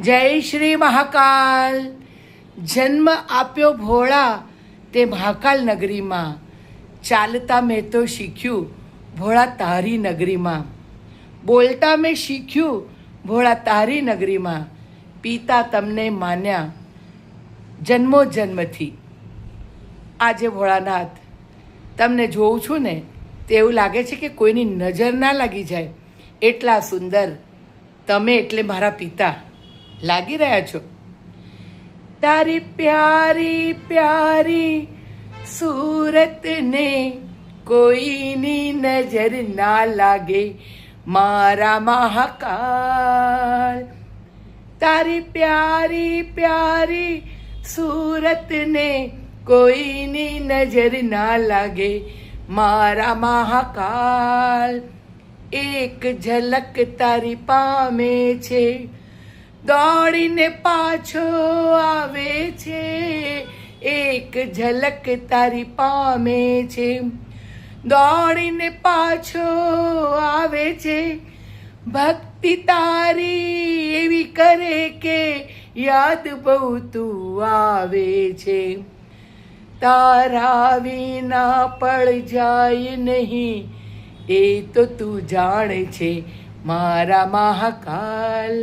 જય શ્રી મહાકાલ. જન્મ આપ્યો ભોળા તે મહાકાલ નગરીમાં, ચાલતા મેં તો શીખ્યું ભોળા તારી નગરીમાં, બોલતા મેં શીખ્યું ભોળા તારી નગરીમાં, પિતા તમને માન્યા જન્મો જન્મથી. આજે ભોળાનાથ તમને જોઉં છું ને તો એવું લાગે છે કે કોઈની નજર ના લાગી જાય, એટલા સુંદર તમે એટલે મારા પિતા લાગી રહ્યા છો. તારી પ્યારી પ્યારી सूरत ने कोईनी नजर ना लागे मारा महाकाल. तारी प्यारी प्यारी सूरत ने कोईनी नजर ना लागे मारा महाकाल. एक झलक तारी पामे छे दौड़ीने पाछो आवे छे. एक झलक तारी पामे छे दौड़ीने पाछो आवे छे. भक्ति तारी एवी करे के याद बहु तू आवे छे. तारा विना पड़ जाय नहीं ए तो तू जाने छे मारा महाकाल.